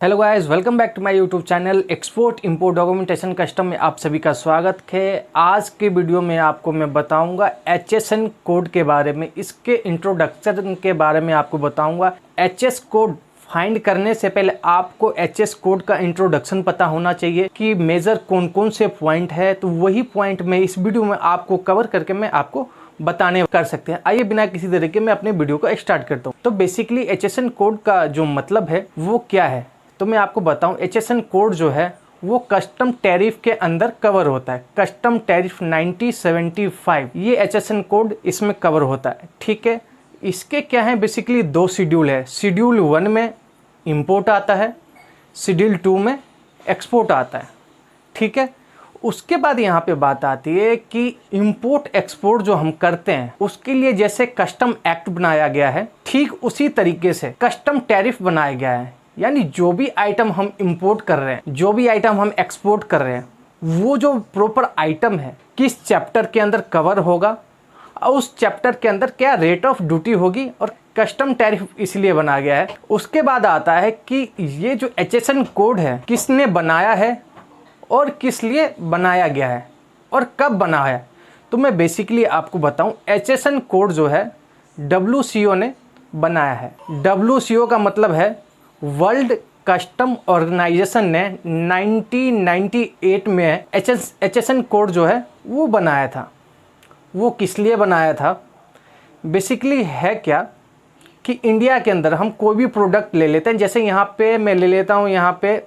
Hello guys, welcome back to my YouTube channel export import documentation custom में आप सभी का स्वागत है। आज के वीडियो में आपको मैं बताऊंगा HSN कोड के बारे में, इसके इंट्रोडक्शन के बारे में आपको बताऊंगा। HS कोड फाइंड करने से पहले आपको HS कोड का इंट्रोडक्शन पता होना चाहिए कि मेजर कौन कौन से पॉइंट है, तो वही पॉइंट मैं इस वीडियो में आपको कवर करके मैं आपको बताने कर सकते हैं। आइए बिना किसी तरीके मैं अपने वीडियो को स्टार्ट करता हूँ। तो बेसिकली HSN कोड का जो मतलब है वो क्या है, तो मैं आपको बताऊं। HSN कोड जो है वो कस्टम टैरिफ के अंदर कवर होता है। कस्टम टैरिफ 9075 ये HSN कोड इसमें कवर होता है। ठीक है, इसके क्या है, बेसिकली दो शेड्यूल है। शेड्यूल 1 में इंपोर्ट आता है, शेड्यूल 2 में एक्सपोर्ट आता है। ठीक है, उसके बाद यहाँ पे बात आती है कि इंपोर्ट एक्सपोर्ट जो हम करते हैं उसके लिए जैसे कस्टम एक्ट बनाया गया है, ठीक उसी तरीके से कस्टम टैरिफ बनाया गया है। यानी जो भी आइटम हम इंपोर्ट कर रहे हैं, जो भी आइटम हम एक्सपोर्ट कर रहे हैं, वो जो प्रॉपर आइटम है किस चैप्टर के अंदर कवर होगा और उस चैप्टर के अंदर क्या रेट ऑफ ड्यूटी होगी, और कस्टम टैरिफ इसलिए बनाया गया है। उसके बाद आता है कि ये जो HSN कोड है किसने बनाया है और किस लिए बनाया गया है और कब बना है। तो मैं बेसिकली आपको बताऊं, HSN कोड जो है WCO ने बनाया है। WCO का मतलब है वर्ल्ड कस्टम ऑर्गेनाइजेशन ने 1998 में HSN कोड जो है वो बनाया था। वो किस लिए बनाया था, बेसिकली है क्या कि इंडिया के अंदर हम कोई भी प्रोडक्ट ले लेते हैं। जैसे यहाँ पे मैं ले लेता हूँ, यहाँ पे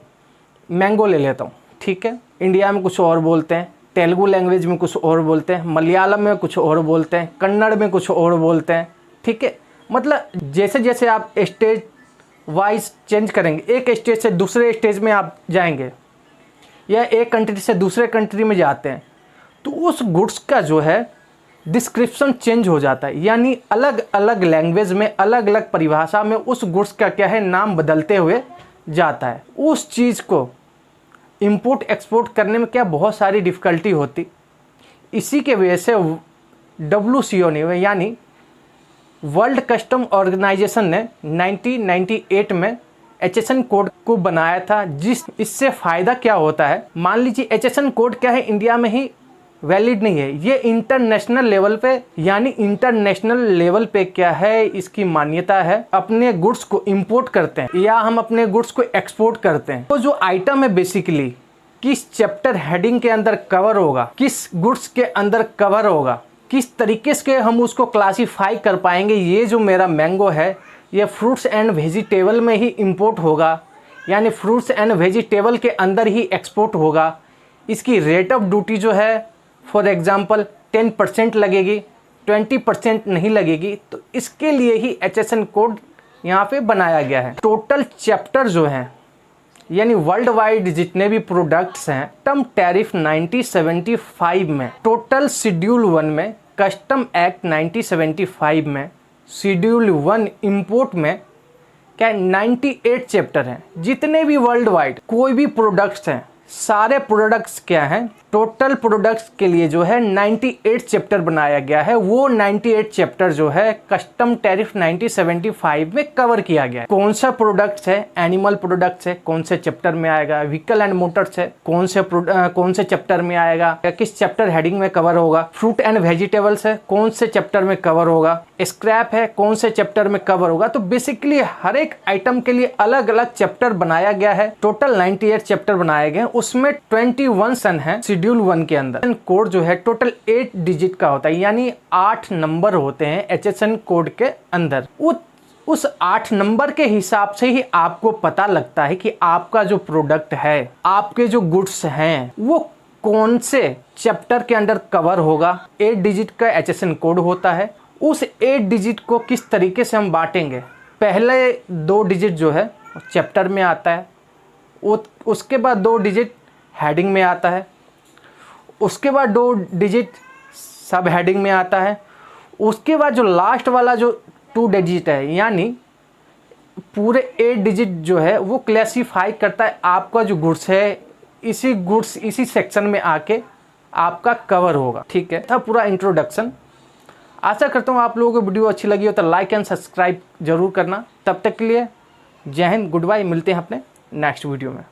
मैंगो ले लेता हूँ। ठीक है, इंडिया में कुछ और बोलते हैं, तेलुगु लैंग्वेज में कुछ और बोलते हैं, मलयालम में कुछ और बोलते हैं, कन्नड़ में कुछ और बोलते हैं। ठीक है, मतलब जैसे जैसे आप स्टेज वाइज चेंज करेंगे, एक स्टेज से दूसरे स्टेज में आप जाएंगे या एक कंट्री से दूसरे कंट्री में जाते हैं, तो उस गुड्स का जो है डिस्क्रिप्शन चेंज हो जाता है। यानी अलग अलग लैंग्वेज में, अलग अलग परिभाषा में उस गुड्स का क्या है, नाम बदलते हुए जाता है। उस चीज़ को इंपोर्ट एक्सपोर्ट करने में क्या बहुत सारी डिफ़िकल्टी होती। इसी के वजह से WCO ने यानी वर्ल्ड कस्टम ऑर्गेनाइजेशन ने 1998 में HSN कोड को बनाया था। इससे फ़ायदा क्या होता है, मान लीजिए HSN कोड क्या है, इंडिया में ही वैलिड नहीं है, ये इंटरनेशनल लेवल पे, यानी इंटरनेशनल लेवल पे क्या है, इसकी मान्यता है। अपने गुड्स को इंपोर्ट करते हैं या हम अपने गुड्स को एक्सपोर्ट करते हैं, तो जो आइटम है बेसिकली किस चैप्टर हेडिंग के अंदर कवर होगा, किस गुड्स के अंदर कवर होगा, किस तरीके से हम उसको क्लासीफाई कर पाएंगे। ये जो मेरा मैंगो है ये फ्रूट्स एंड वेजिटेबल में ही इंपोर्ट होगा, यानी फ्रूट्स एंड वेजिटेबल के अंदर ही एक्सपोर्ट होगा। इसकी रेट ऑफ ड्यूटी जो है फॉर एग्जांपल 10% लगेगी, 20% नहीं लगेगी। तो इसके लिए ही HSN कोड यहाँ पे बनाया गया है। टोटल चैप्टर जो हैं, यानी वर्ल्ड वाइड जितने भी प्रोडक्ट्स हैं, कस्टम टैरिफ 9075 में, टोटल शेड्यूल 1 में, कस्टम एक्ट 9075 में, शेड्यूल 1 इंपोर्ट में क्या 98 चैप्टर हैं। जितने भी वर्ल्ड वाइड कोई भी प्रोडक्ट्स हैं, सारे प्रोडक्ट्स क्या हैं, टोटल प्रोडक्ट्स के लिए जो है 98 चैप्टर बनाया गया है। वो 98 चैप्टर जो है कस्टम टैरिफ 9075 में कवर किया गया है। कौन सा प्रोडक्ट्स है, एनिमल प्रोडक्ट्स है, कौन से चैप्टर में आएगा, व्हीकल एंड मोटर्स है, कौन से चैप्टर में आएगा, किस चैप्टर हेडिंग में कवर होगा, फ्रूट एंड वेजिटेबल्स है, कौन से चैप्टर में कवर होगा, स्क्रैप है, कौन से चैप्टर में कवर होगा। तो बेसिकली हर एक आइटम के लिए अलग अलग चैप्टर बनाया गया है। टोटल 98 चैप्टर बनाए गए, उसमें 21 सन है शेड्यूल 1 के अंदर। कोड जो है टोटल 8 डिजिट का होता है, यानी 8 नंबर होते हैं HSN कोड के अंदर। उस 8 नंबर के हिसाब से ही आपको पता लगता है कि आपका जो प्रोडक्ट है, आपके जो गुड्स हैं, वो कौन से चैप्टर के अंदर कवर होगा। 8 डिजिट का HSN कोड होता है। उस 8 डिजिट को किस तरीके से हम बांटेंगे, पहले 2 डिजिट जो है चैप्टर में आता है, उसके बाद 2 डिजिट हेडिंग में आता है, उसके बाद 2 डिजिट सब हेडिंग में आता है, उसके बाद जो लास्ट वाला जो 2 डिजिट है, यानी पूरे 8 डिजिट जो है वो क्लासीफाई करता है आपका जो गुड्स है, इसी सेक्शन में आके आपका कवर होगा। ठीक है, था पूरा इंट्रोडक्शन। आशा करता हूँ आप लोगों को वीडियो अच्छी लगी हो तो लाइक एंड सब्सक्राइब जरूर करना। तब तक के लिए जय हिंद, गुड बाय, मिलते हैं अपने नेक्स्ट वीडियो में।